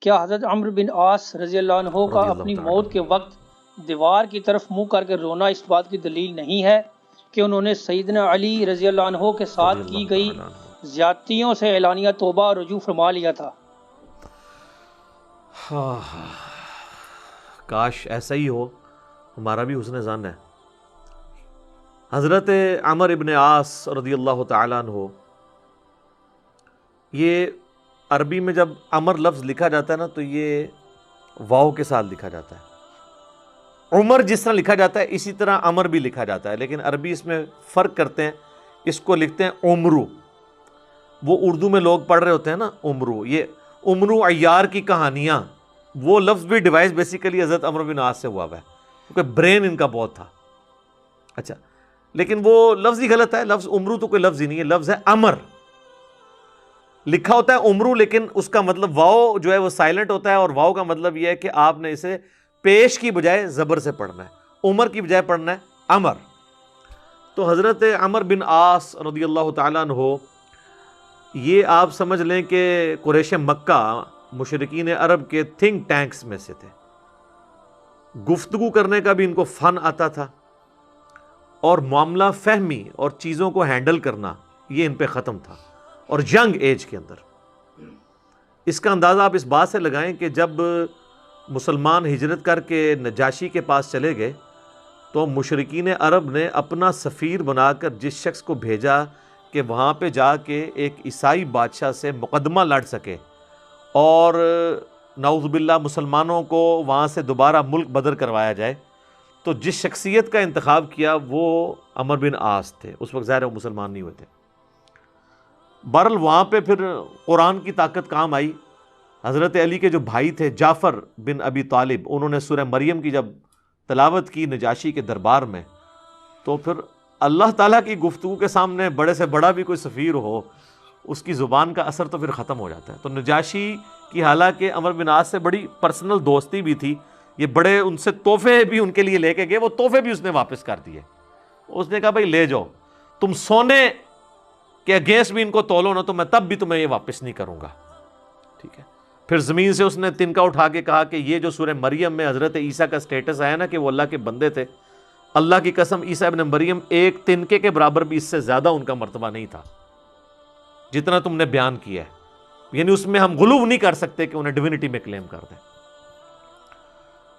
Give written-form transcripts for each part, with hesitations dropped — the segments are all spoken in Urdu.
کیا حضرت عمرو بن عاص رضی اللہ عنہ کا رضی اللہ اپنی تعالیٰ موت کے وقت دیوار کی طرف منہ کر کے رونا اس بات کی دلیل نہیں ہے کہ انہوں نے سیدنا علی رضی اللہ عنہ کے ساتھ رضی کی اللہ گئی تعالیٰ عنہ۔ زیادتیوں سے اعلانیہ توبہ اور رجوع فرما لیا تھا؟ کاش ایسا ہی ہو، ہمارا بھی حسن ظن ہے۔ حضرت عمر ابن عاص رضی اللہ تعالیٰ عنہ، یہ عربی میں جب عمر لفظ لکھا جاتا ہے نا تو یہ واو کے ساتھ لکھا جاتا ہے۔ عمر جس طرح لکھا جاتا ہے اسی طرح عمر بھی لکھا جاتا ہے، لیکن عربی اس میں فرق کرتے ہیں، اس کو لکھتے ہیں عمرو۔ وہ اردو میں لوگ پڑھ رہے ہوتے ہیں نا عمرو، یہ عمرو عیار کی کہانیاں، وہ لفظ بھی ڈیوائس بیسیکلی حضرت عمرو بن عاص سے ہوا ہے، کیونکہ برین ان کا بہت تھا۔ اچھا، لیکن وہ لفظ ہی غلط ہے، لفظ عمرو تو کوئی لفظ ہی نہیں ہے، لفظ ہے امر۔ لکھا ہوتا ہے عمرو، لیکن اس کا مطلب واو جو ہے وہ سائلنٹ ہوتا ہے، اور واو کا مطلب یہ ہے کہ آپ نے اسے پیش کی بجائے زبر سے پڑھنا ہے، عمر کی بجائے پڑھنا ہے امر۔ تو حضرت عمر بن عاص رضی اللہ تعالیٰ عنہ، یہ آپ سمجھ لیں کہ قریش مکہ، مشرکین عرب کے تھنک ٹینکس میں سے تھے۔ گفتگو کرنے کا بھی ان کو فن آتا تھا، اور معاملہ فہمی اور چیزوں کو ہینڈل کرنا یہ ان پہ ختم تھا، اور ینگ ایج کے اندر۔ اس کا اندازہ آپ اس بات سے لگائیں کہ جب مسلمان ہجرت کر کے نجاشی کے پاس چلے گئے تو مشرکین عرب نے اپنا سفیر بنا کر جس شخص کو بھیجا کہ وہاں پہ جا کے ایک عیسائی بادشاہ سے مقدمہ لڑ سکے اور نعوذ باللہ مسلمانوں کو وہاں سے دوبارہ ملک بدر کروایا جائے، تو جس شخصیت کا انتخاب کیا وہ عمر بن عاص تھے۔ اس وقت ظاہر وہ مسلمان نہیں ہوئے تھے۔ بہرحال وہاں پہ پھر قرآن کی طاقت کام آئی۔ حضرت علی کے جو بھائی تھے جعفر بن ابی طالب، انہوں نے سورہ مریم کی جب تلاوت کی نجاشی کے دربار میں، تو پھر اللہ تعالیٰ کی گفتگو کے سامنے بڑے سے بڑا بھی کوئی سفیر ہو، اس کی زبان کا اثر تو پھر ختم ہو جاتا ہے۔ تو نجاشی کی حالانکہ عمر بن عاص سے بڑی پرسنل دوستی بھی تھی، یہ بڑے ان سے تحفے بھی ان کے لیے لے کے گئے، وہ تحفے بھی اس نے واپس کر دیے۔ اس نے کہا بھائی لے جاؤ، تم سونے کے اگینسٹ بھی ان کو تولو نا تو میں تب بھی تمہیں یہ واپس نہیں کروں گا، ٹھیک ہے۔ پھر زمین سے اس نے تنکا اٹھا کے کہا کہ یہ جو سورہ مریم میں حضرت عیسیٰ کا سٹیٹس آیا نا کہ وہ اللہ کے بندے تھے، اللہ کی قسم عیسیٰ ابن مریم ایک تنکے کے برابر بھی اس سے زیادہ ان کا مرتبہ نہیں تھا جتنا تم نے بیان کیا ہے، یعنی اس میں ہم غلو نہیں کر سکتے کہ انہیں ڈیوینٹی میں کلیم کر دیں۔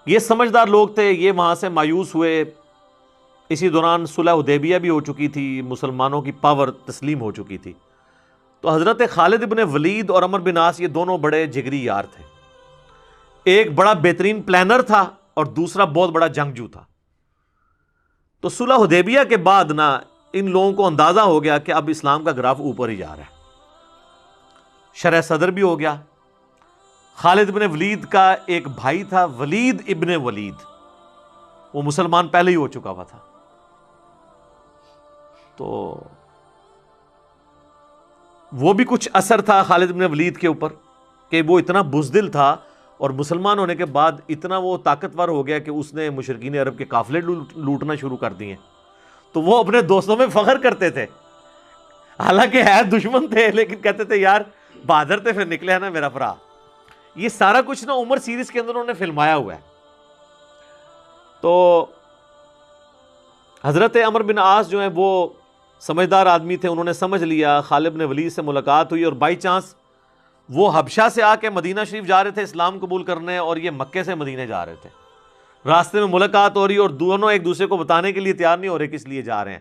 یہ سمجھدار لوگ تھے، یہ وہاں سے مایوس ہوئے۔ اسی دوران صلح حدیبیہ بھی ہو چکی تھی، مسلمانوں کی پاور تسلیم ہو چکی تھی۔ تو حضرت خالد ابن ولید اور عمر بن عاص یہ دونوں بڑے جگری یار تھے۔ ایک بڑا بہترین پلانر تھا اور دوسرا بہت بڑا جنگجو تھا۔ تو صلح حدیبیہ کے بعد نا ان لوگوں کو اندازہ ہو گیا کہ اب اسلام کا گراف اوپر ہی جا رہا ہے، شرح صدر بھی ہو گیا۔ خالد ابن ولید کا ایک بھائی تھا ولید ابن ولید، وہ مسلمان پہلے ہی ہو چکا ہوا تھا۔ تو وہ بھی کچھ اثر تھا خالد بن ولید کے اوپر کہ وہ اتنا بزدل تھا، اور مسلمان ہونے کے بعد اتنا وہ طاقتور ہو گیا کہ اس نے مشرکین عرب کے قافلے لوٹنا شروع کر دیے۔ تو وہ اپنے دوستوں میں فخر کرتے تھے، حالانکہ ہے دشمن تھے، لیکن کہتے تھے یار بہادر تھے پھر نکلے ہے نا میرا بھرا۔ یہ سارا کچھ نا عمر سیریز کے اندر انہوں نے فلمایا ہوا ہے۔ تو حضرت عمر بن عاص جو ہیں وہ سمجھدار آدمی تھے، انہوں نے سمجھ لیا، خالد بن ولید سے ملاقات ہوئی، اور بائی چانس وہ حبشہ سے آ کے مدینہ شریف جا رہے تھے اسلام قبول کرنے، اور یہ مکے سے مدینہ جا رہے تھے۔ راستے میں ملاقات ہو رہی اور دونوں ایک دوسرے کو بتانے کے لیے تیار نہیں ہو رہے کس لیے جا رہے ہیں،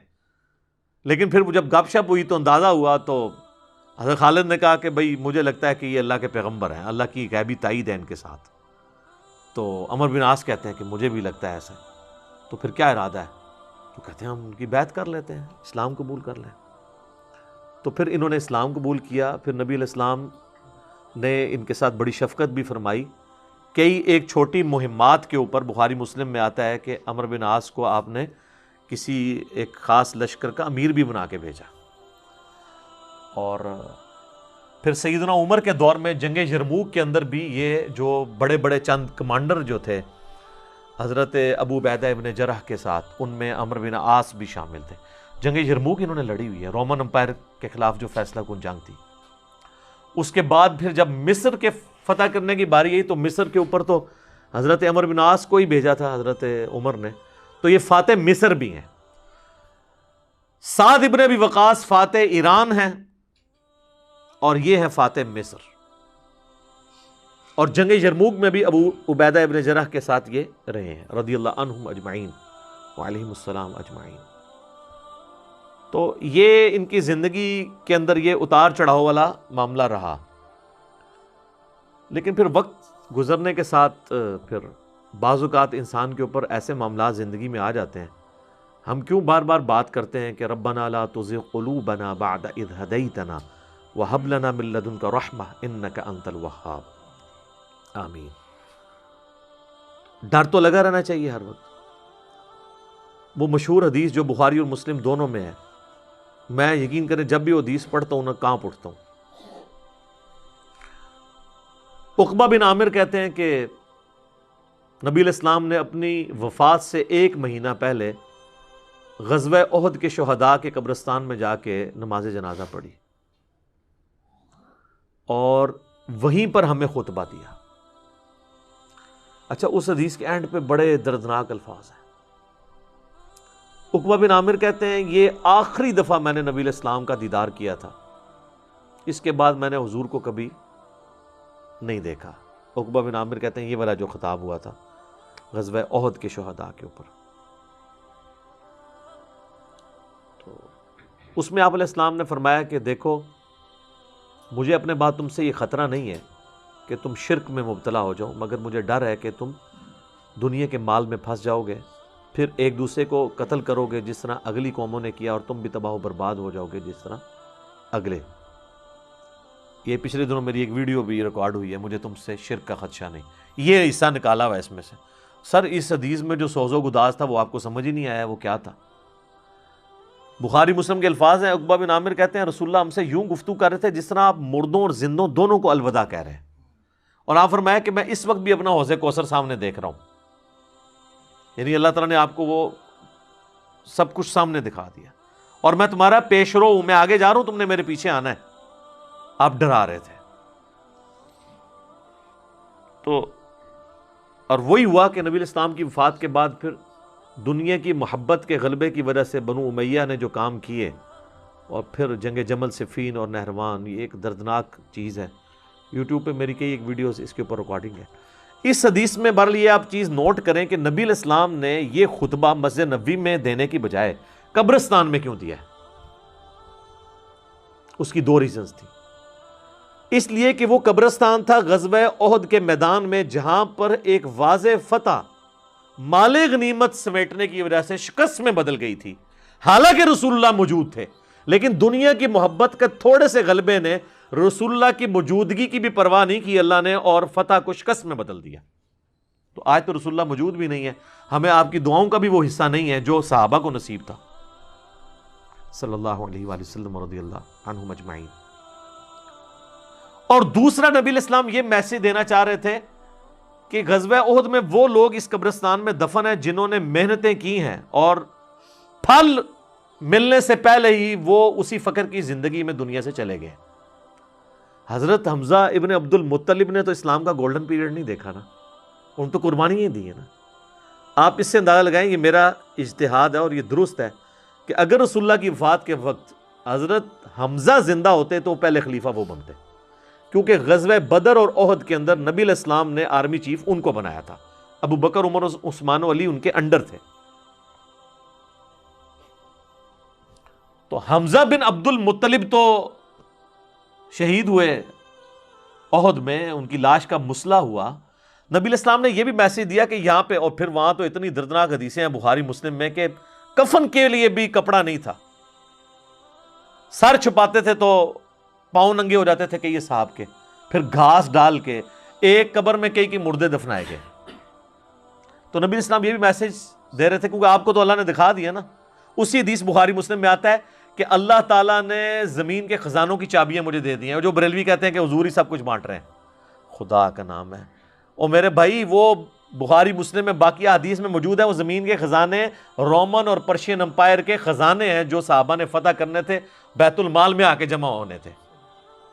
لیکن پھر جب گپ شپ ہوئی تو اندازہ ہوا، تو حضرت خالد نے کہا کہ بھائی مجھے لگتا ہے کہ یہ اللہ کے پیغمبر ہیں، اللہ کی غیبی تائید ہے ان کے ساتھ۔ تو عمر بن عاص کہتے ہیں کہ مجھے بھی لگتا ہے ایسا۔ تو پھر کیا ارادہ ہے؟ تو کہتے ہیں ہم ان کی بیعت کر لیتے ہیں، اسلام قبول کر لیں۔ تو پھر انہوں نے اسلام قبول کیا۔ پھر نبی علیہ السلام نے ان کے ساتھ بڑی شفقت بھی فرمائی۔ کئی ایک چھوٹی مہمات کے اوپر بخاری مسلم میں آتا ہے کہ عمر بن عاص کو آپ نے کسی ایک خاص لشکر کا امیر بھی بنا کے بھیجا۔ اور پھر سیدنا عمر کے دور میں جنگ یرموک کے اندر بھی یہ جو بڑے بڑے چند کمانڈر جو تھے حضرت ابو عبیدہ ابن جرح کے ساتھ، ان میں عمر بن عاص بھی شامل تھے۔ جنگ یرموک انہوں نے لڑی ہوئی ہے، رومن امپائر کے خلاف جو فیصلہ کن جنگ تھی۔ اس کے بعد پھر جب مصر کے فتح کرنے کی باری آئی تو مصر کے اوپر تو حضرت عمر بن عاص کو ہی بھیجا تھا حضرت عمر نے، تو یہ فاتح مصر بھی ہیں۔ سعد ابن ابی وقاص فاتح ایران ہیں اور یہ ہے فاتح مصر، اور جنگ یرموک میں بھی ابو عبیدہ ابن جرح کے ساتھ یہ رہے ہیں رضی اللہ عنہم اجمعین وعلیہم السلام اجمعین۔ تو یہ ان کی زندگی کے اندر یہ اتار چڑھاؤ والا معاملہ رہا، لیکن پھر وقت گزرنے کے ساتھ پھر بعض اوقات انسان کے اوپر ایسے معاملات زندگی میں آ جاتے ہیں، ہم کیوں بار بار بات کرتے ہیں کہ ربنا لا تزغ قلوبنا بعد اذ ہدیتنا وہب لنا من لدنک رحمہ انک انت الوہاب، آمین۔ ڈر تو لگا رہنا چاہیے ہر وقت۔ وہ مشہور حدیث جو بخاری اور مسلم دونوں میں ہے، میں یقین کریں جب بھی وہ حدیث پڑھتا ہوں نہ کانپ اٹھتا ہوں۔ عقبہ بن عامر کہتے ہیں کہ نبی علیہ السلام نے اپنی وفات سے 1 مہینہ پہلے غزوہ احد کے شہداء کے قبرستان میں جا کے نماز جنازہ پڑھی اور وہیں پر ہمیں خطبہ دیا۔ اچھا، اس حدیث کے اینڈ پہ بڑے دردناک الفاظ ہیں۔ عقبہ بن عامر کہتے ہیں یہ آخری دفعہ میں نے نبی علیہ السلام کا دیدار کیا تھا، اس کے بعد میں نے حضور کو کبھی نہیں دیکھا۔ عقبہ بن عامر کہتے ہیں یہ والا جو خطاب ہوا تھا غزوہ احد کے شہداء کے اوپر، تو اس میں آپ علیہ السلام نے فرمایا کہ دیکھو مجھے اپنے بعد تم سے یہ خطرہ نہیں ہے کہ تم شرک میں مبتلا ہو جاؤ، مگر مجھے ڈر ہے کہ تم دنیا کے مال میں پھنس جاؤ گے، پھر ایک دوسرے کو قتل کرو گے جس طرح اگلی قوموں نے کیا، اور تم بھی تباہ و برباد ہو جاؤ گے جس طرح اگلے۔ یہ پچھلے دنوں میری ایک ویڈیو بھی ریکارڈ ہوئی ہے، مجھے تم سے شرک کا خدشہ نہیں، یہ حصہ نکالا ہوا ہے اس میں سے۔ سر اس حدیث میں جو سوز و گداز تھا وہ آپ کو سمجھ ہی نہیں آیا وہ کیا تھا۔ بخاری مسلم کے الفاظ ہیں، عقبہ بن عامر کہتے ہیں رسول اللہ ہم سے یوں گفتگو کر رہے تھے جس طرح آپ مردوں اور زندوں دونوں کو الوداع کہہ رہے ہیں، اور آپ فرمایا کہ میں اس وقت بھی اپنا حوض کوثر سامنے دیکھ رہا ہوں، یعنی اللہ تعالیٰ نے آپ کو وہ سب کچھ سامنے دکھا دیا، اور میں تمہارا پیش رو ہوں، میں آگے جا رہا ہوں، تم نے میرے پیچھے آنا ہے۔ آپ ڈرا رہے تھے، تو اور وہی ہوا کہ نبی علیہ السلام کی وفات کے بعد پھر دنیا کی محبت کے غلبے کی وجہ سے بنو امیہ نے جو کام کیے، اور پھر جنگ جمل صفین اور نہروان، یہ ایک دردناک چیز ہے۔ یوٹیوب پہ میری کئی ایک ویڈیوز اس کے اوپر ریکارڈنگ ہے۔ اس حدیث میں بہرحال یہ آپ چیز نوٹ کریں کہ نبی علیہ السلام نے یہ خطبہ مسجد نبوی میں دینے کی بجائے قبرستان میں کیوں دیا ہے؟ اس کی 2 ریزنز تھی۔ اس لیے کہ وہ قبرستان تھا غزوہ احد کے میدان میں، جہاں پر ایک واضح فتح مال غنیمت سمیٹنے کی وجہ سے شکست میں بدل گئی تھی، حالانکہ رسول اللہ موجود تھے، لیکن دنیا کی محبت کے تھوڑے سے غلبے نے رسول اللہ کی موجودگی کی بھی پرواہ نہیں کی اللہ نے، اور فتح کو شکست میں بدل دیا۔ تو آج تو رسول اللہ موجود بھی نہیں ہے، ہمیں آپ کی دعاؤں کا بھی وہ حصہ نہیں ہے جو صحابہ کو نصیب تھا صلی اللہ علیہ وآلہ وسلم رضی اللہ عنہم اجمعین۔ اور دوسرا نبی علیہ السلام یہ میسج دینا چاہ رہے تھے کہ غزوہ احد میں وہ لوگ اس قبرستان میں دفن ہیں جنہوں نے محنتیں کی ہیں، اور پھل ملنے سے پہلے ہی وہ اسی فقر کی زندگی میں دنیا سے چلے گئے۔ حضرت حمزہ ابن عبد المطلب نے تو اسلام کا گولڈن پیریڈ نہیں دیکھا نا، ان تو قربانیاں دی ہیں نا۔ آپ اس سے اندازہ لگائیں، یہ میرا اجتہاد ہے اور یہ درست ہے کہ اگر رسول اللہ کی وفات کے وقت حضرت حمزہ زندہ ہوتے تو پہلے خلیفہ وہ بنتے، کیونکہ غزوہ بدر اور احد کے اندر نبی علیہ السلام نے آرمی چیف ان کو بنایا تھا، ابو بکر عمر عثمان و علی ان کے انڈر تھے۔ تو حمزہ بن عبد المطلب تو شہید ہوئے احد میں، ان کی لاش کا مسئلہ ہوا۔ نبی علیہ السلام نے یہ بھی میسج دیا کہ یہاں پہ، اور پھر وہاں تو اتنی دردناک حدیثیں ہیں بخاری مسلم میں کہ کفن کے لیے بھی کپڑا نہیں تھا، سر چھپاتے تھے تو پاؤں ننگے ہو جاتے تھے کہ یہ صاحب کے، پھر گھاس ڈال کے ایک قبر میں کئی مردے دفنائے گئے۔ تو نبی علیہ السلام یہ بھی میسج دے رہے تھے، کیونکہ آپ کو تو اللہ نے دکھا دیا نا۔ اسی حدیث بخاری مسلم میں آتا ہے کہ اللہ تعالیٰ نے زمین کے خزانوں کی چابیاں مجھے دے دی ہیں، جو بریلوی کہتے ہیں کہ حضور ہی سب کچھ بانٹ رہے ہیں، خدا کا نام ہے۔ اور میرے بھائی وہ بخاری مسلم میں باقی حدیث میں موجود ہے، وہ زمین کے خزانے رومن اور پرشین امپائر کے خزانے ہیں جو صحابہ نے فتح کرنے تھے، بیت المال میں آ کے جمع ہونے تھے۔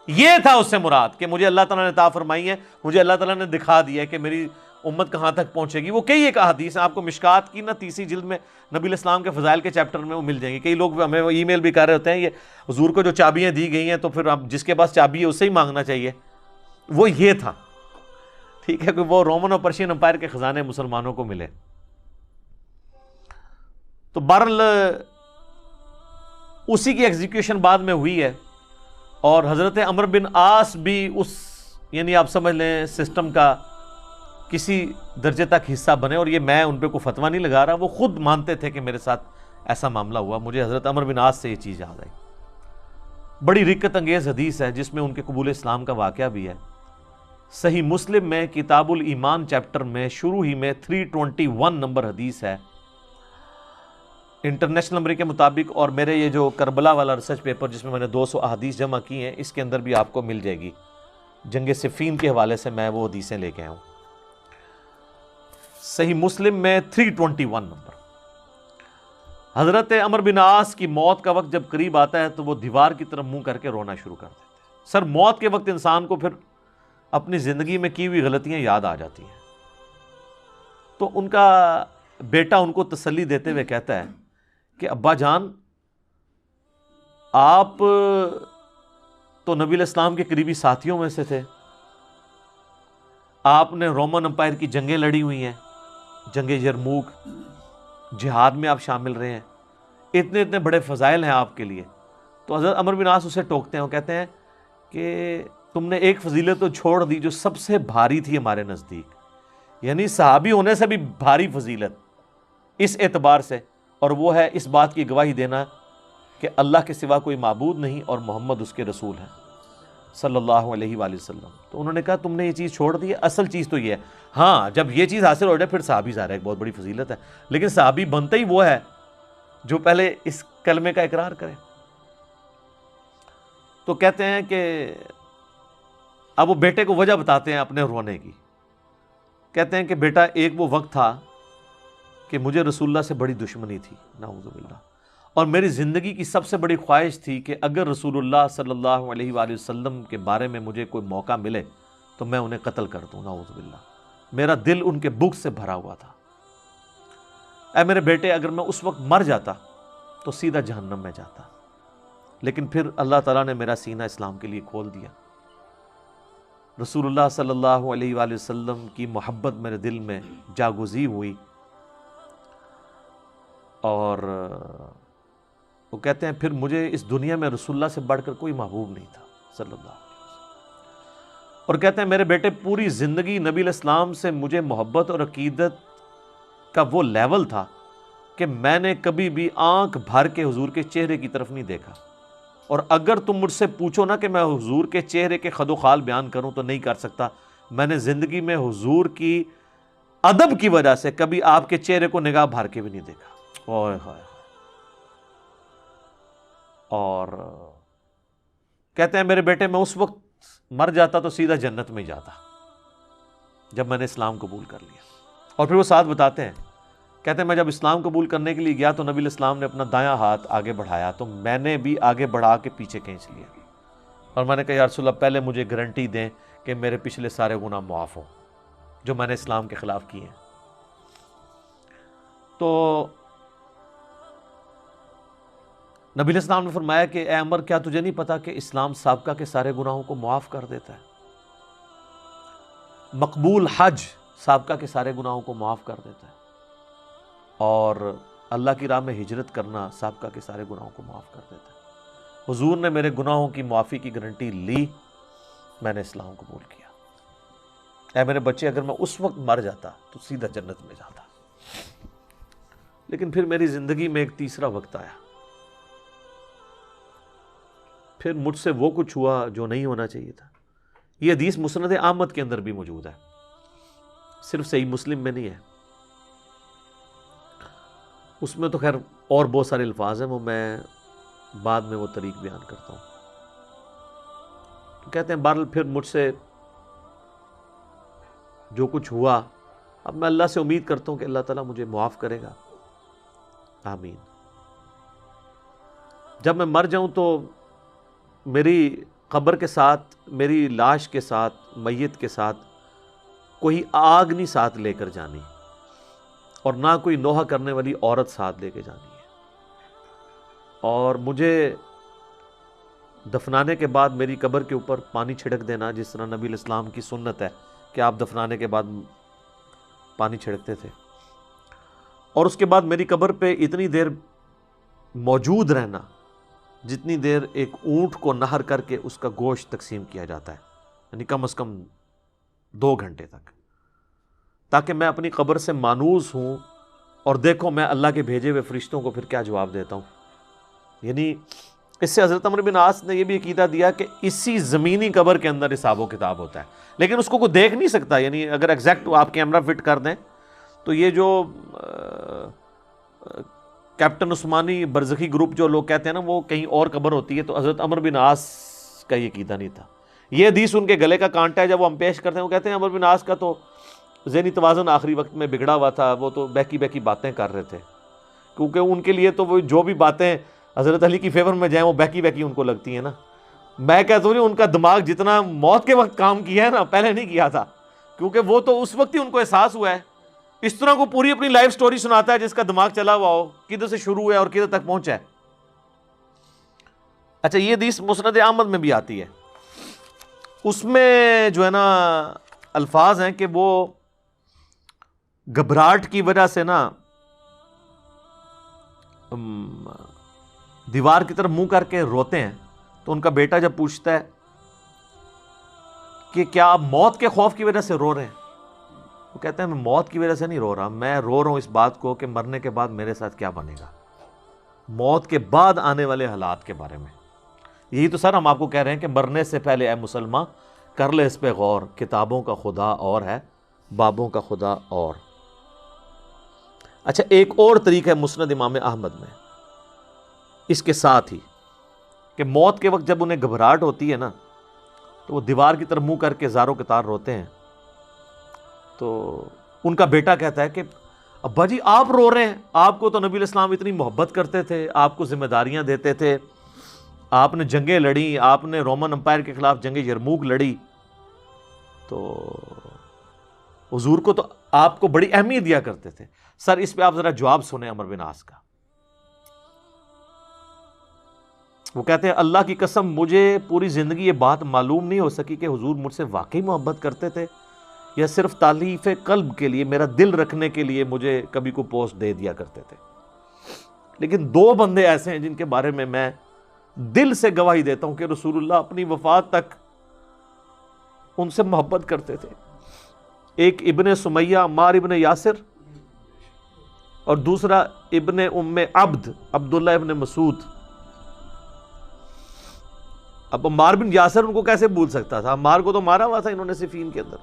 یہ تھا اس سے مراد کہ مجھے اللہ تعالیٰ نے عطا فرمائی ہے، مجھے اللہ تعالیٰ نے دکھا دیا ہے کہ میری امت کہاں تک پہنچے گی۔ وہ کئی ایک احادیث ہیں، آپ کو مشکات کی نا 30 جلد میں نبی علیہ السلام کے فضائل کے چیپٹر میں وہ مل جائیں گی۔ کئی لوگ ہمیں ای میل بھی کر رہے ہوتے ہیں یہ حضور کو جو چابیاں دی گئی ہیں تو پھر اب جس کے پاس چابی ہے اسے ہی مانگنا چاہیے، وہ یہ تھا، ٹھیک ہے، کہ وہ رومن اور پرشین امپائر کے خزانے مسلمانوں کو ملے۔ تو بہرحال اسی کی ایگزیکیوشن بعد میں ہوئی ہے، اور حضرت عمرو بن عاص بھی اس، یعنی آپ سمجھ لیں سسٹم کا کسی درجے تک حصہ بنے، اور یہ میں ان پہ کوئی فتویٰ نہیں لگا رہا، وہ خود مانتے تھے کہ میرے ساتھ ایسا معاملہ ہوا۔ مجھے حضرت عمرو بن عاص سے یہ چیز یاد آئی، بڑی رکت انگیز حدیث ہے جس میں ان کے قبول اسلام کا واقعہ بھی ہے۔ صحیح مسلم میں کتاب الایمان چیپٹر میں شروع ہی میں 321 نمبر حدیث ہے انٹرنیشنل نمبر کے مطابق، اور میرے یہ جو کربلا والا ریسرچ پیپر جس میں نے 200 احادیث جمع کی ہیں اس کے اندر بھی آپ کو مل جائے گی، جنگ صفین کے حوالے سے میں وہ حدیثیں لے کے آیا ہوں۔ صحیح مسلم میں 321 نمبر، حضرت عمرو بن عاص کی موت کا وقت جب قریب آتا ہے تو وہ دیوار کی طرف منہ کر کے رونا شروع کر دیتے ہیں۔ سر موت کے وقت انسان کو پھر اپنی زندگی میں کی ہوئی غلطیاں یاد آ جاتی ہیں، تو ان کا بیٹا ان کو تسلی دیتے ہوئے کہتا ہے کہ ابا جان، آپ تو نبی علیہ السلام کے قریبی ساتھیوں میں سے تھے، آپ نے رومن امپائر کی جنگیں لڑی ہوئی ہیں، جنگ یرموک، جہاد میں آپ شامل رہے ہیں، اتنے اتنے بڑے فضائل ہیں آپ کے لیے۔ تو حضرت عمرو بن عاص اسے ٹوکتے ہیں، وہ کہتے ہیں کہ تم نے ایک فضیلت تو چھوڑ دی جو سب سے بھاری تھی ہمارے نزدیک، یعنی صحابی ہونے سے بھی بھاری فضیلت اس اعتبار سے، اور وہ ہے اس بات کی گواہی دینا کہ اللہ کے سوا کوئی معبود نہیں اور محمد اس کے رسول ہیں صلی اللہ علیہ وآلہ وسلم۔ تو انہوں نے کہا تم نے یہ چیز چھوڑ دی ہے، اصل چیز تو یہ ہے، ہاں جب یہ چیز حاصل ہو جائے پھر صحابی ظاہر ہے ایک بہت بڑی فضیلت ہے، لیکن صحابی بنتا ہی وہ ہے جو پہلے اس کلمے کا اقرار کرے۔ تو کہتے ہیں کہ اب وہ بیٹے کو وجہ بتاتے ہیں اپنے رونے کی، کہتے ہیں کہ بیٹا ایک وہ وقت تھا کہ مجھے رسول اللہ سے بڑی دشمنی تھی، نعوذ باللہ، اور میری زندگی کی سب سے بڑی خواہش تھی کہ اگر رسول اللہ صلی اللہ علیہ وآلہ وسلم کے بارے میں مجھے کوئی موقع ملے تو میں انہیں قتل کر دوں، نعوذ باللہ۔ میرا دل ان کے بغض سے بھرا ہوا تھا۔ اے میرے بیٹے، اگر میں اس وقت مر جاتا تو سیدھا جہنم میں جاتا، لیکن پھر اللہ تعالیٰ نے میرا سینہ اسلام کے لیے کھول دیا، رسول اللہ صلی اللہ علیہ وآلہ وسلم کی محبت میرے دل میں جاگزی ہوئی، اور وہ کہتے ہیں پھر مجھے اس دنیا میں رسول اللہ سے بڑھ کر کوئی محبوب نہیں تھا صلی اللہ علیہ وسلم۔ اور کہتے ہیں میرے بیٹے پوری زندگی نبی علیہ السلام سے مجھے محبت اور عقیدت کا وہ لیول تھا کہ میں نے کبھی بھی آنکھ بھر کے حضور کے چہرے کی طرف نہیں دیکھا، اور اگر تم مجھ سے پوچھو نا کہ میں حضور کے چہرے کے خد و خال بیان کروں تو نہیں کر سکتا۔ میں نے زندگی میں حضور کی ادب کی وجہ سے کبھی آپ کے چہرے کو نگاہ بھر کے بھی نہیں دیکھا۔ اوئے ہوئے۔ اور کہتے ہیں میرے بیٹے میں اس وقت مر جاتا تو سیدھا جنت میں جاتا جب میں نے اسلام قبول کر لیا۔ اور پھر وہ ساتھ بتاتے ہیں، کہتے ہیں میں جب اسلام قبول کرنے کے لیے گیا تو نبی علیہ السلام نے اپنا دایاں ہاتھ آگے بڑھایا تو میں نے بھی آگے بڑھا کے پیچھے کھینچ لیا، اور میں نے کہا یا رسول اللہ پہلے مجھے گارنٹی دیں کہ میرے پچھلے سارے گناہ معاف ہوں جو میں نے اسلام کے خلاف کیے ہیں۔ تو نبی علیہ السلام نے فرمایا کہ اے عمر، کیا تجھے نہیں پتا کہ اسلام سابقہ کے سارے گناہوں کو معاف کر دیتا ہے؟ مقبول حج سابقہ کے سارے گناہوں کو معاف کر دیتا ہے، اور اللہ کی راہ میں ہجرت کرنا سابقہ کے سارے گناہوں کو معاف کر دیتا ہے۔ حضور نے میرے گناہوں کی معافی کی گارنٹی لی، میں نے اسلام قبول کیا۔ اے میرے بچے، اگر میں اس وقت مر جاتا تو سیدھا جنت میں جاتا، لیکن پھر میری زندگی میں ایک تیسرا وقت آیا، پھر مجھ سے وہ کچھ ہوا جو نہیں ہونا چاہیے تھا۔ یہ حدیث مسند احمد کے اندر بھی موجود ہے، صرف صحیح مسلم میں نہیں ہے، اس میں تو خیر اور بہت سارے الفاظ ہیں، وہ میں بعد میں وہ طریق بیان کرتا ہوں۔ تو کہتے ہیں بہرحال پھر مجھ سے جو کچھ ہوا، اب میں اللہ سے امید کرتا ہوں کہ اللہ تعالیٰ مجھے معاف کرے گا، آمین۔ جب میں مر جاؤں تو میری قبر کے ساتھ، میری لاش کے ساتھ، میت کے ساتھ کوئی آگ نہیں ساتھ لے کر جانی، اور نہ کوئی نوحہ کرنے والی عورت ساتھ لے کے جانی ہے، اور مجھے دفنانے کے بعد میری قبر کے اوپر پانی چھڑک دینا، جس طرح نبی الاسلام کی سنت ہے کہ آپ دفنانے کے بعد پانی چھڑکتے تھے، اور اس کے بعد میری قبر پہ اتنی دیر موجود رہنا جتنی دیر ایک اونٹ کو نہر کر کے اس کا گوشت تقسیم کیا جاتا ہے، یعنی کم از کم 2 گھنٹے تک، تاکہ میں اپنی قبر سے مانوس ہوں اور دیکھو میں اللہ کے بھیجے ہوئے فرشتوں کو پھر کیا جواب دیتا ہوں۔ یعنی اس سے حضرت عمرو بن عاص نے یہ بھی عقیدہ دیا کہ اسی زمینی قبر کے اندر حساب و کتاب ہوتا ہے، لیکن اس کو کوئی دیکھ نہیں سکتا، یعنی اگر ایگزیکٹ آپ کیمرہ فٹ کر دیں تو یہ جو کیپٹن عثمانی برزخی گروپ جو لوگ کہتے ہیں نا وہ کہیں اور قبر ہوتی ہے، تو حضرت عمرو بن عاص کا یہ عقیدہ نہیں تھا۔ یہ حدیث ان کے گلے کا کانٹا ہے، جب وہ ہم پیش کرتے ہیں وہ کہتے ہیں عمرو بن عاص کا تو ذہنی توازن آخری وقت میں بگڑا ہوا تھا، وہ تو بہکی باتیں کر رہے تھے، کیونکہ ان کے لیے تو وہ جو بھی باتیں حضرت علی کی فیور میں جائیں وہ بہکی ان کو لگتی ہیں نا۔ میں کہتا ہوں ان کا دماغ جتنا موت کے وقت کام کیا ہے نا پہلے نہیں کیا تھا، کیونکہ وہ تو اس وقت ہی ان کو احساس ہوا ہے۔ اس طرح کو پوری اپنی لائف سٹوری سناتا ہے جس کا دماغ چلا ہوا ہو، کدھر سے شروع ہے اور کدھر تک پہنچا ہے۔ اچھا، یہ حدیث مسند احمد میں بھی آتی ہے، اس میں جو ہے نا الفاظ ہیں کہ وہ گھبراہٹ کی وجہ سے نا دیوار کی طرف منہ کر کے روتے ہیں، تو ان کا بیٹا جب پوچھتا ہے کہ کیا آپ موت کے خوف کی وجہ سے رو رہے ہیں، وہ کہتے ہیں میں موت کی وجہ سے نہیں رو رہا، میں رو رہا ہوں اس بات کو کہ مرنے کے بعد میرے ساتھ کیا بنے گا، موت کے بعد آنے والے حالات کے بارے میں۔ یہی تو سر ہم آپ کو کہہ رہے ہیں کہ مرنے سے پہلے اے مسلمان کر لے اس پہ غور، کتابوں کا خدا اور ہے، بابوں کا خدا اور۔ اچھا، ایک اور طریقہ ہے مسند امام احمد میں اس کے ساتھ ہی، کہ موت کے وقت جب انہیں گھبراہٹ ہوتی ہے نا تو وہ دیوار کی طرف منہ کر کے زاروں قطار روتے ہیں، تو ان کا بیٹا کہتا ہے کہ ابا جی آپ رو رہے ہیں، آپ کو تو نبی علیہ السلام اتنی محبت کرتے تھے، آپ کو ذمہ داریاں دیتے تھے، آپ نے جنگیں لڑی، آپ نے رومن امپائر کے خلاف جنگ یرموک لڑی، تو حضور کو تو آپ کو بڑی اہمیت دیا کرتے تھے۔ سر اس پہ آپ ذرا جواب سنیں عمرو بن عاص کا۔ وہ کہتے ہیں اللہ کی قسم مجھے پوری زندگی یہ بات معلوم نہیں ہو سکی کہ حضور مجھ سے واقعی محبت کرتے تھے یا صرف تالیف قلب کے لیے، میرا دل رکھنے کے لیے مجھے کبھی کو پوسٹ دے دیا کرتے تھے۔ لیکن 2 بندے ایسے ہیں جن کے بارے میں دل سے گواہی دیتا ہوں کہ رسول اللہ اپنی وفات تک ان سے محبت کرتے تھے، ایک ابن سمیہ عمار ابن یاسر، اور دوسرا ابن ام عبد عبداللہ ابن مسعود۔ اب عمار بن یاسر ان کو کیسے بھول سکتا تھا، عمار کو تو مارا ہوا تھا انہوں نے صفین کے اندر۔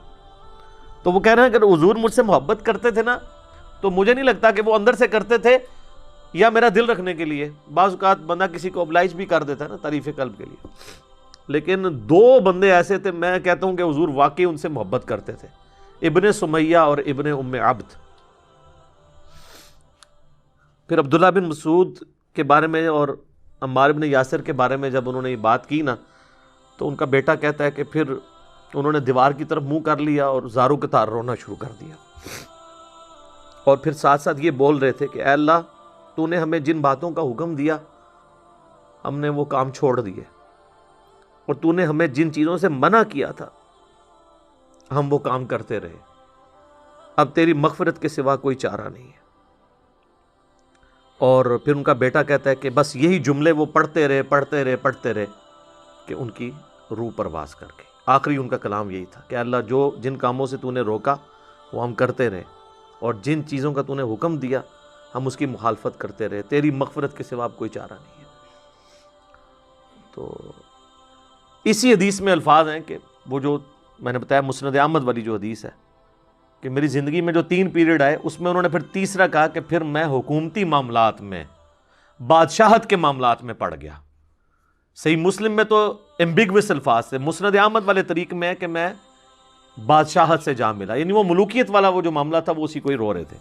تو وہ کہہ رہے ہیں کہ حضور مجھ سے محبت کرتے تھے نا، تو مجھے نہیں لگتا کہ وہ اندر سے کرتے تھے یا میرا دل رکھنے کے لیے، بعض اوقات بندہ کسی کو oblige بھی کر دیتا ہے نا تعریف قلب کے لیے، لیکن 2 بندے ایسے تھے میں کہتا ہوں کہ حضور واقعی ان سے محبت کرتے تھے، ابن سمیہ اور ابن ام عبد۔ پھر عبداللہ بن مسعود کے بارے میں اور عمار بن یاسر کے بارے میں جب انہوں نے یہ بات کی نا، تو ان کا بیٹا کہتا ہے کہ پھر انہوں نے دیوار کی طرف منہ کر لیا اور زاروں کے تار رونا شروع کر دیا، اور پھر ساتھ ساتھ یہ بول رہے تھے کہ اے اللہ تو نے ہمیں جن باتوں کا حکم دیا ہم نے وہ کام چھوڑ دیے، اور تو نے ہمیں جن چیزوں سے منع کیا تھا ہم وہ کام کرتے رہے، اب تیری مغفرت کے سوا کوئی چارہ نہیں ہے۔ اور پھر ان کا بیٹا کہتا ہے کہ بس یہی جملے وہ پڑھتے رہے کہ ان کی روح پرواز کر گئی۔ آخری ان کا کلام یہی تھا کہ اللہ جو جن کاموں سے تو نے روکا وہ ہم کرتے رہے، اور جن چیزوں کا تو نے حکم دیا ہم اس کی مخالفت کرتے رہے، تیری مغفرت کے سوا اب کوئی چارہ نہیں ہے۔ تو اسی حدیث میں الفاظ ہیں کہ وہ جو میں نے بتایا مسند احمد والی جو حدیث ہے کہ میری زندگی میں جو 3 پیریڈ آئے اس میں انہوں نے پھر تیسرا کہا کہ پھر میں حکومتی معاملات میں، بادشاہت کے معاملات میں پڑ گیا۔ صحیح مسلم میں تو ایمبیگوس الفاظ سے، مسند احمد والے طریق میں ہے کہ میں بادشاہت سے جا ملا، یعنی وہ ملوکیت والا وہ جو معاملہ تھا وہ اسی کو ہی رو رہے تھے۔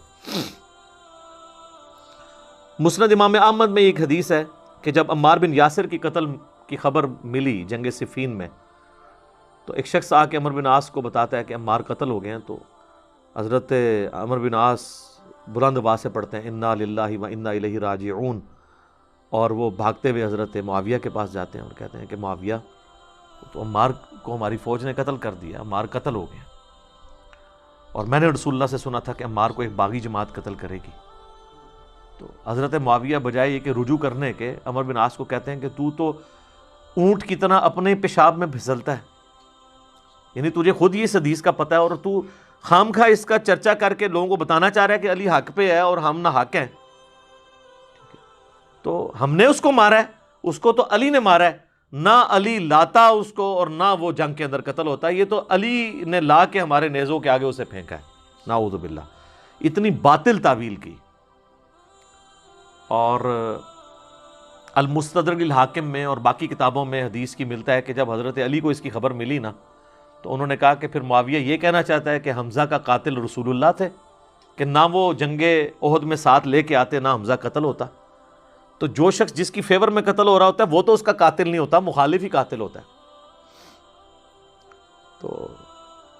مسند امام احمد میں ایک حدیث ہے کہ جب عمار بن یاسر کی قتل کی خبر ملی جنگ صفین میں، تو ایک شخص آ کے عمر بن عاص کو بتاتا ہے کہ عمار قتل ہو گئے ہیں، تو حضرت عمر بن عاص بلند آواز سے پڑھتے ہیں انا للہ و انا الیہ راجعون، اور وہ بھاگتے ہوئے حضرت معاویہ کے پاس جاتے ہیں اور کہتے ہیں کہ معاویہ، تو عمار کو ہماری فوج نے قتل کر دیا، عمار قتل ہو گئے، اور میں نے رسول اللہ سے سنا تھا کہ عمار کو ایک باغی جماعت قتل کرے گی۔ تو حضرت معاویہ بجائے یہ کہ رجوع کرنے کے عمر بن عاص کو کہتے ہیں کہ تو اونٹ کی طرح اپنے پیشاب میں پھسلتا ہے، یعنی تجھے خود یہ اس حدیث کا پتہ ہے، اور تو خام خواہ اس کا چرچا کر کے لوگوں کو بتانا چاہ رہا ہے کہ علی حق پہ ہے اور ہم نہ حق ہیں۔ تو ہم نے اس کو مارا ہے، اس کو تو علی نے مارا ہے، نہ علی لاتا اس کو اور نہ وہ جنگ کے اندر قتل ہوتا ہے، یہ تو علی نے لا کے ہمارے نیزوں کے آگے اسے پھینکا ہے، نعوذ باللہ۔ اتنی باطل تعویل کی۔ اور المستدرک الحاکم میں اور باقی کتابوں میں حدیث کی ملتا ہے کہ جب حضرت علی کو اس کی خبر ملی نا، تو انہوں نے کہا کہ پھر معاویہ یہ کہنا چاہتا ہے کہ حمزہ کا قاتل رسول اللہ تھے، کہ نہ وہ جنگ احد میں ساتھ لے کے آتے، نہ حمزہ قتل ہوتا۔ تو جو شخص جس کی فیور میں قتل ہو رہا ہوتا ہے وہ تو اس کا قاتل نہیں ہوتا، مخالف ہی قاتل ہوتا ہے۔ تو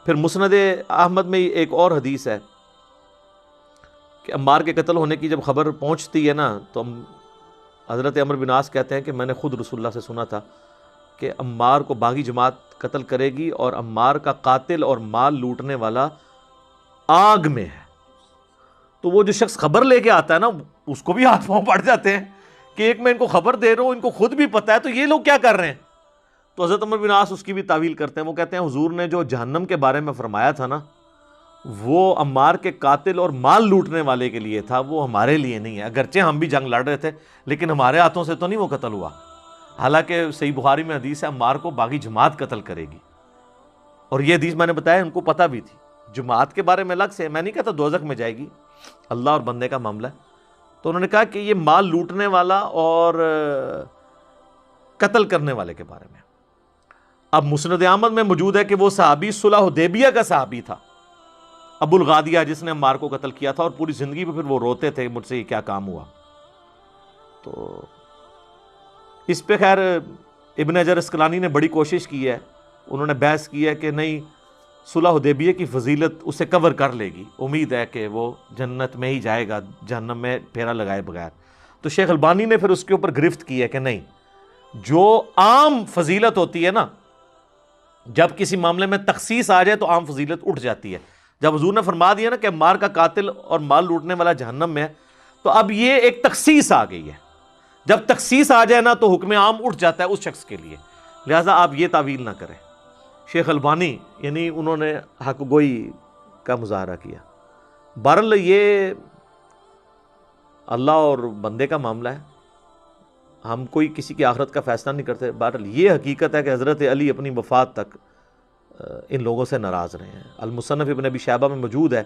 پھر مسند احمد میں ایک اور حدیث ہے کہ عمار کے قتل ہونے کی جب خبر پہنچتی ہے نا، تو حضرت عمر بن عاص کہتے ہیں کہ میں نے خود رسول اللہ سے سنا تھا کہ عمار کو باغی جماعت قتل کرے گی، اور عمار کا قاتل اور مال لوٹنے والا آگ میں ہے۔ تو وہ جو شخص خبر لے کے آتا ہے نا، اس کو بھی ہاتھ پاؤں پڑ جاتے ہیں کہ ایک میں ان کو خبر دے رہا ہوں، ان کو خود بھی پتہ ہے، تو یہ لوگ کیا کر رہے ہیں؟ تو حضرت عمر بن عاص اس کی بھی تعویل کرتے ہیں، وہ کہتے ہیں حضور نے جو جہنم کے بارے میں فرمایا تھا نا، وہ عمار کے قاتل اور مال لوٹنے والے کے لیے تھا، وہ ہمارے لیے نہیں ہے۔ اگرچہ ہم بھی جنگ لڑ رہے تھے لیکن ہمارے ہاتھوں سے تو نہیں وہ قتل ہوا۔ حالانکہ صحیح بخاری میں حدیث ہے عمار کو باغی جماعت قتل کرے گی، اور یہ حدیث میں نے بتایا ان کو پتہ بھی تھی۔ جماعت کے بارے میں الگ سے میں نہیں کہتا دوزخ میں جائے گی، اللہ اور بندے کا معاملہ ہے۔ تو انہوں نے کہا کہ یہ مال لوٹنے والا اور قتل کرنے والے کے بارے میں۔ اب مسند احمد میں موجود ہے کہ وہ صحابی صلح حدیبیہ کا صحابی تھا، ابو الغادیہ، جس نے عمار کو قتل کیا تھا، اور پوری زندگی پہ پھر وہ روتے تھے مجھ سے یہ کیا کام ہوا۔ تو اس پہ خیر ابن حجر اسقلانی نے بڑی کوشش کی ہے، انہوں نے بحث کی ہے کہ نہیں، صلح حدیبیہ کی فضیلت اسے کور کر لے گی، امید ہے کہ وہ جنت میں ہی جائے گا، جہنم میں پھیرا لگائے بغیر۔ تو شیخ البانی نے پھر اس کے اوپر گرفت کی ہے کہ نہیں، جو عام فضیلت ہوتی ہے نا، جب کسی معاملے میں تخصیص آ جائے تو عام فضیلت اٹھ جاتی ہے۔ جب حضور نے فرما دیا نا کہ عمار کا قاتل اور مال لوٹنے والا جہنم میں ہے، تو اب یہ ایک تخصیص آ گئی ہے۔ جب تخصیص آ جائے نا تو حکم عام اٹھ جاتا ہے اس شخص کے لیے، لہٰذا آپ یہ تعویل نہ کریں۔ شیخ البانی یعنی انہوں نے حق گوئی کا مظاہرہ کیا۔ بہرحال یہ اللہ اور بندے کا معاملہ ہے، ہم کوئی کسی کی آخرت کا فیصلہ نہیں کرتے۔ بہرحال یہ حقیقت ہے کہ حضرت علی اپنی وفات تک ان لوگوں سے ناراض رہے ہیں۔ المصنف ابن ابی شیبہ میں موجود ہے،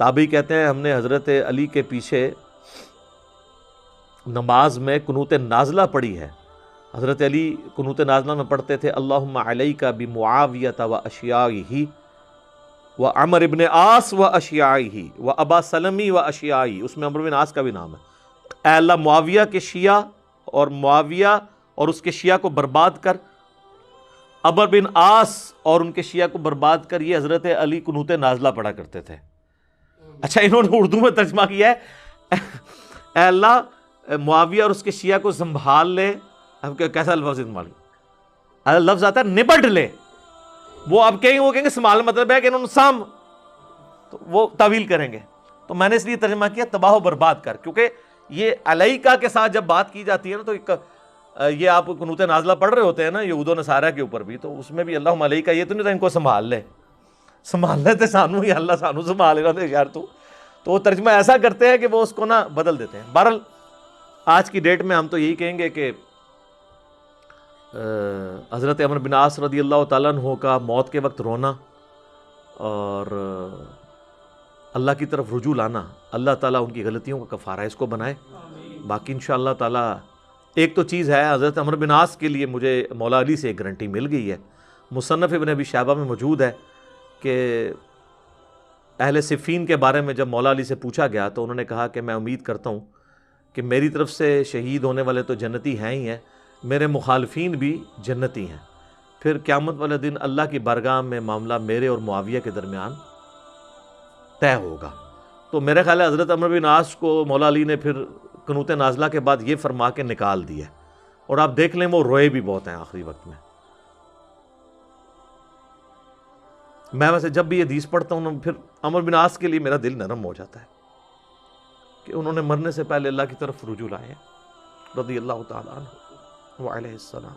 تابعی کہتے ہیں ہم نے حضرت علی کے پیچھے نماز میں قنوت نازلہ پڑھی ہے۔ حضرت علی قنوت نازلہ میں پڑھتے تھے اللہم علیک بمعاویۃ و اشیائہ و عمر ابن عاص و اشیائہ و ابا سلمی و اشیائہ، اس میں عمر بن عاص کا بھی نام ہے۔ اے اللہ معاویہ کے شیعہ اور معاویہ اور اس کے شیعہ کو برباد کر، عمر بن عاص اور ان کے شیعہ کو برباد کر۔ یہ حضرت علی قنوت نازلہ پڑھا کرتے تھے۔ اچھا انہوں نے اردو میں ترجمہ کیا ہے اے اللہ معاویہ اور اس کے شیعہ کو سنبھال لے۔ اب کیسا لفظ استعمال کیا؟ لفظ آتا ہے نبٹ لے۔ وہ اب کہیں وہ کہیں گے سنبھال مطلب ہے کہ انہوں نے سام، تو وہ تعویل کریں گے۔ تو میں نے اس لیے ترجمہ کیا تباہ و برباد کر، کیونکہ یہ علیکہ کے ساتھ جب بات کی جاتی ہے نا، تو یہ آپ قنوت نازلہ پڑھ رہے ہوتے ہیں نا یہود و نصارہ کے اوپر بھی، تو اس میں بھی اللہم علیکہ یہ تو نہیں تھا ان کو سنبھال لے، سنبھال لیتے سانو یا اللہ سانو سنبھال رہا تھے یار تو وہ ترجمہ ایسا کرتے ہیں کہ وہ اس کو نا بدل دیتے ہیں۔ بہرحال آج کی ڈیٹ میں ہم تو یہی کہیں گے کہ حضرت عمر بن عاص رضی اللہ تعالیٰ عنہ کا موت کے وقت رونا اور اللہ کی طرف رجوع لانا، اللہ تعالیٰ ان کی غلطیوں کا کفارہ اس کو بنائے۔ باقی انشاءاللہ تعالیٰ ایک تو چیز ہے، حضرت عمر بن عاص کے لیے مجھے مولا علی سے ایک گارنٹی مل گئی ہے، مصنف ابن ابی شیبہ میں موجود ہے کہ اہل صفین کے بارے میں جب مولا علی سے پوچھا گیا تو انہوں نے کہا کہ میں امید کرتا ہوں کہ میری طرف سے شہید ہونے والے تو جنتی ہیں ہی ہیں، میرے مخالفین بھی جنتی ہیں، پھر قیامت والے دن اللہ کی بارگاہ میں معاملہ میرے اور معاویہ کے درمیان طے ہوگا۔ تو میرے خیال ہے حضرت عمرو بن عاص کو مولا علی نے پھر قنوت نازلہ کے بعد یہ فرما کے نکال دیا، اور آپ دیکھ لیں وہ روئے بھی بہت ہیں آخری وقت میں۔ میں ویسے جب بھی یہ حدیث پڑھتا ہوں پھر عمرو بن عاص کے لیے میرا دل نرم ہو جاتا ہے کہ انہوں نے مرنے سے پہلے اللہ کی طرف رجوع لائے ہیں، رضی اللہ تعالیٰ عنہ وعلیہ السلام۔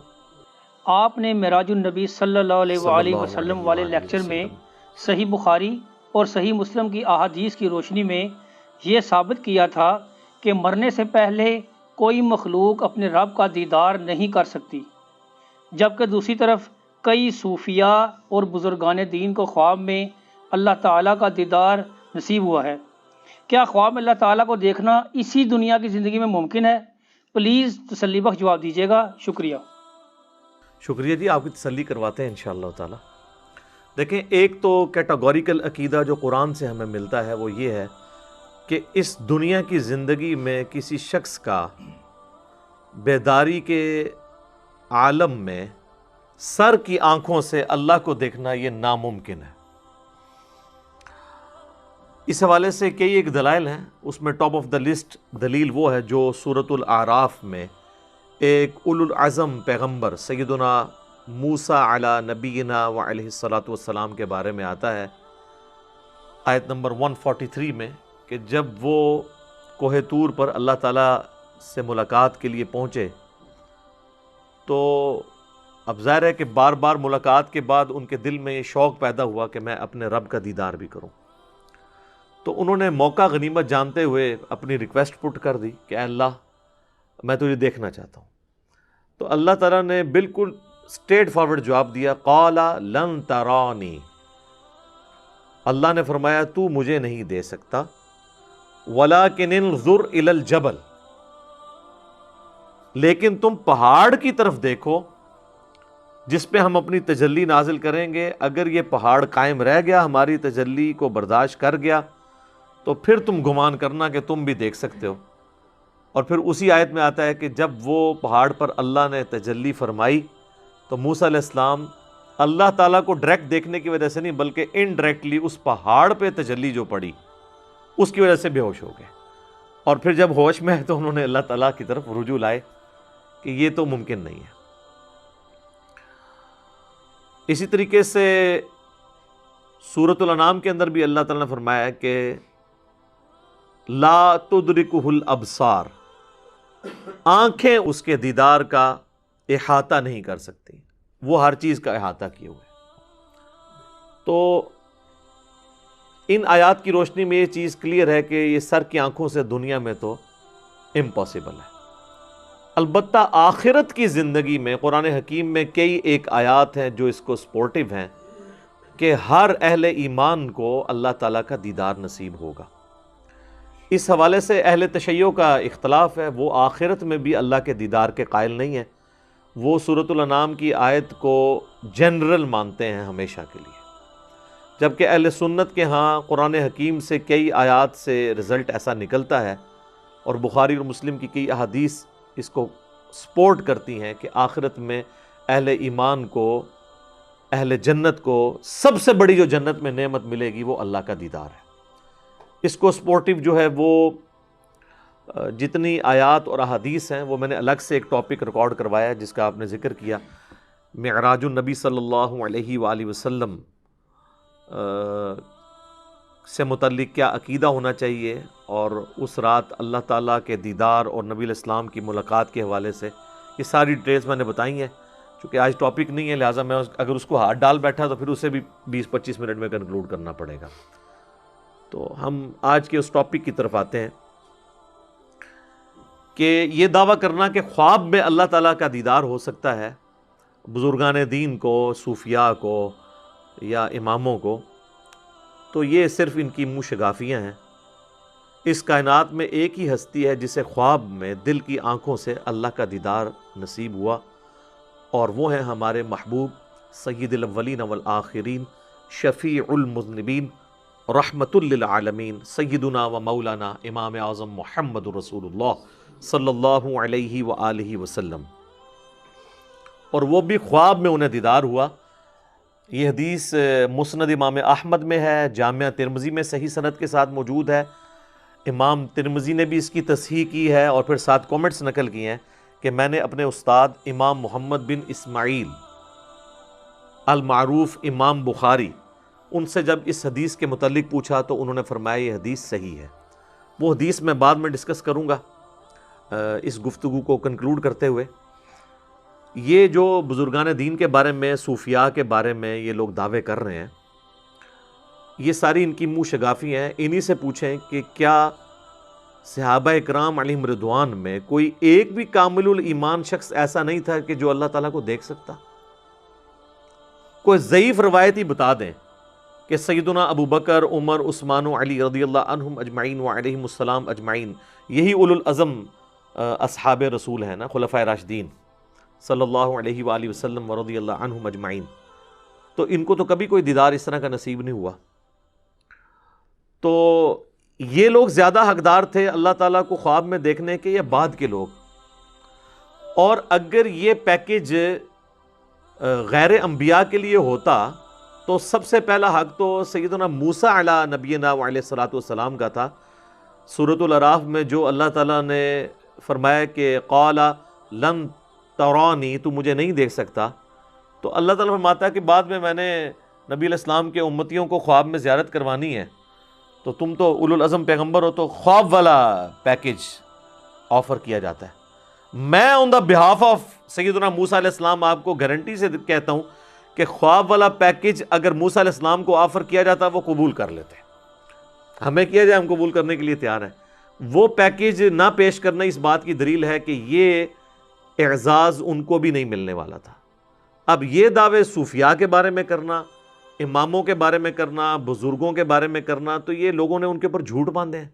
آپ نے معراج النبی صلی اللہ علیہ صلی وآلہ اللہ وسلم علیہ والے وآلہ لیکچر میں وسلم صحیح بخاری اور صحیح مسلم کی احادیث کی روشنی میں یہ ثابت کیا تھا کہ مرنے سے پہلے کوئی مخلوق اپنے رب کا دیدار نہیں کر سکتی، جبکہ دوسری طرف کئی صوفیاء اور بزرگان دین کو خواب میں اللہ تعالیٰ کا دیدار نصیب ہوا ہے۔ کیا خواب میں اللہ تعالیٰ کو دیکھنا اسی دنیا کی زندگی میں ممکن ہے؟ پلیز تسلی بخش جواب دیجیے گا، شکریہ۔ شکریہ جی، آپ کی تسلی کرواتے ہیں انشاءاللہ تعالی۔ دیکھیں، ایک تو کیٹاگوریکل عقیدہ جو قرآن سے ہمیں ملتا ہے وہ یہ ہے کہ اس دنیا کی زندگی میں کسی شخص کا بیداری کے عالم میں سر کی آنکھوں سے اللہ کو دیکھنا یہ ناممکن ہے۔ اس حوالے سے کئی ایک دلائل ہیں، اس میں ٹاپ آف دا لسٹ دلیل وہ ہے جو سورۃ الاعراف میں ایک اولو العزم پیغمبر سیدنا موسیٰ علی نبینا و علیہ الصلاۃ والسلام کے بارے میں آتا ہے، آیت نمبر 143 میں، کہ جب وہ کوہ طور پر اللہ تعالیٰ سے ملاقات کے لیے پہنچے تو اب ظاہر ہے کہ بار بار ملاقات کے بعد ان کے دل میں یہ شوق پیدا ہوا کہ میں اپنے رب کا دیدار بھی کروں، تو انہوں نے موقع غنیمت جانتے ہوئے اپنی ریکویسٹ پٹ کر دی کہ اے اللہ میں تجھے دیکھنا چاہتا ہوں۔ تو اللہ تعالیٰ نے بالکل اسٹریٹ فارورڈ جواب دیا، قال لن ترانی، اللہ نے فرمایا تو مجھے نہیں دے سکتا، ولکن انظر الی الجبل، لیکن تم پہاڑ کی طرف دیکھو جس پہ ہم اپنی تجلی نازل کریں گے، اگر یہ پہاڑ قائم رہ گیا، ہماری تجلی کو برداشت کر گیا، تو پھر تم گمان کرنا کہ تم بھی دیکھ سکتے ہو۔ اور پھر اسی آیت میں آتا ہے کہ جب وہ پہاڑ پر اللہ نے تجلی فرمائی تو موسیٰ علیہ السلام اللہ تعالیٰ کو ڈائریکٹ دیکھنے کی وجہ سے نہیں بلکہ انڈائریکٹلی اس پہاڑ پہ تجلی جو پڑی اس کی وجہ سے بے ہوش ہو گئے، اور پھر جب ہوش میں ہے تو انہوں نے اللہ تعالیٰ کی طرف رجوع لائے کہ یہ تو ممکن نہیں ہے۔ اسی طریقے سے سورۃ الانعام کے اندر بھی اللہ تعالیٰ نے فرمایا کہ لا تدرکہ الابصار، آنکھیں اس کے دیدار کا احاطہ نہیں کر سکتی، وہ ہر چیز کا احاطہ کیے ہوئے۔ تو ان آیات کی روشنی میں یہ چیز کلیئر ہے کہ یہ سر کی آنکھوں سے دنیا میں تو امپاسبل ہے۔ البتہ آخرت کی زندگی میں قرآن حکیم میں کئی ایک آیات ہیں جو اس کو سپورٹیو ہیں کہ ہر اہل ایمان کو اللہ تعالیٰ کا دیدار نصیب ہوگا۔ اس حوالے سے اہل تشیع کا اختلاف ہے، وہ آخرت میں بھی اللہ کے دیدار کے قائل نہیں ہیں، وہ سورۃ الانعام کی آیت کو جنرل مانتے ہیں ہمیشہ کے لیے، جبکہ اہل سنت کے ہاں قرآن حکیم سے کئی آیات سے رزلٹ ایسا نکلتا ہے، اور بخاری اور مسلم کی کئی احادیث اس کو سپورٹ کرتی ہیں کہ آخرت میں اہل ایمان کو، اہل جنت کو سب سے بڑی جو جنت میں نعمت ملے گی وہ اللہ کا دیدار ہے۔ اس کو سپورٹیو جو ہے وہ جتنی آیات اور احادیث ہیں وہ میں نے الگ سے ایک ٹاپک ریکارڈ کروایا ہے جس کا آپ نے ذکر کیا، معراج النبی صلی اللہ علیہ وآلہ وسلم سے متعلق کیا عقیدہ ہونا چاہیے، اور اس رات اللہ تعالیٰ کے دیدار اور نبی علیہ السلام کی ملاقات کے حوالے سے یہ ساری ڈیٹیلز میں نے بتائی ہیں۔ چونکہ آج ٹاپک نہیں ہے لہٰذا میں اگر اس کو ہاتھ ڈال بیٹھا تو پھر اسے بھی 20-25 منٹ میں کنکلوڈ کرنا پڑے گا۔ تو ہم آج کے اس ٹاپک کی طرف آتے ہیں کہ یہ دعویٰ کرنا کہ خواب میں اللہ تعالیٰ کا دیدار ہو سکتا ہے بزرگان دین کو، صوفیاء کو یا اماموں کو، تو یہ صرف ان کی منہ شگافیاں ہیں۔ اس کائنات میں ایک ہی ہستی ہے جسے خواب میں دل کی آنکھوں سے اللہ کا دیدار نصیب ہوا، اور وہ ہیں ہمارے محبوب سید الاولین والآخرین، شفیع المذنبین، رحمت للعالمین، سیدنا و مولانا امام اعظم محمد رسول اللہ صلی اللہ علیہ وآلہ وسلم۔ اور وہ بھی خواب میں انہیں دیدار ہوا۔ یہ حدیث مسند امام احمد میں ہے، جامعہ ترمذی میں صحیح سند کے ساتھ موجود ہے۔ امام ترمذی نے بھی اس کی تصحیح کی ہے اور پھر 7 کومنٹس نقل کیے ہیں کہ میں نے اپنے استاد امام محمد بن اسماعیل المعروف امام بخاری، ان سے جب اس حدیث کے متعلق پوچھا تو انہوں نے فرمایا یہ حدیث صحیح ہے۔ وہ حدیث میں بعد میں ڈسکس کروں گا اس گفتگو کو کنکلوڈ کرتے ہوئے۔ یہ جو بزرگان دین کے بارے میں، صوفیاء کے بارے میں یہ لوگ دعوے کر رہے ہیں، یہ ساری ان کی منہ شگافی ہیں۔ انہی سے پوچھیں کہ کیا صحابہ اکرام علیہم رضوان میں کوئی ایک بھی کامل الایمان شخص ایسا نہیں تھا کہ جو اللہ تعالیٰ کو دیکھ سکتا؟ کوئی ضعیف روایت ہی بتا دیں کہ سیدنا ابو بکر، عمر، عثمان و علی رضی اللہ عنہم اجمعین و علیہم السلام اجمعین، یہی اولو العزم اصحاب رسول ہیں نا، خلفائے راشدین صلی اللہ علیہ وآلہ وسلم و رضی اللہ عنہم اجمعین، تو ان کو تو کبھی کوئی دیدار اس طرح کا نصیب نہیں ہوا۔ تو یہ لوگ زیادہ حقدار تھے اللہ تعالیٰ کو خواب میں دیکھنے کے یا بعد کے لوگ؟ اور اگر یہ پیکیج غیر انبیاء کے لیے ہوتا تو سب سے پہلا حق تو سیدنا موسیٰ علیہ نبینا علیہ الصلوۃ والسلام کا تھا۔ سورۃ الاعراف میں جو اللہ تعالیٰ نے فرمایا کہ قال لن ترانی، تو مجھے نہیں دیکھ سکتا، تو اللہ تعالیٰ فرماتا ہے کہ بعد میں نے نبی علیہ السلام کے امتیوں کو خواب میں زیارت کروانی ہے، تو تم تو اولو العزم پیغمبر ہو، تو خواب والا پیکیج آفر کیا جاتا ہے۔ میں آن دا بہاف آف سیدنا موسیٰ علیہ السلام آپ کو گارنٹی سے کہتا ہوں کہ خواب والا پیکیج اگر موسیٰ علیہ السلام کو آفر کیا جاتا وہ قبول کر لیتے، ہمیں کیا جائے ہم قبول کرنے کے لیے تیار ہیں۔ وہ پیکیج نہ پیش کرنا اس بات کی دلیل ہے کہ یہ اعزاز ان کو بھی نہیں ملنے والا تھا۔ اب یہ دعوے صوفیاء کے بارے میں کرنا، اماموں کے بارے میں کرنا، بزرگوں کے بارے میں کرنا، تو یہ لوگوں نے ان کے اوپر جھوٹ باندھے ہیں۔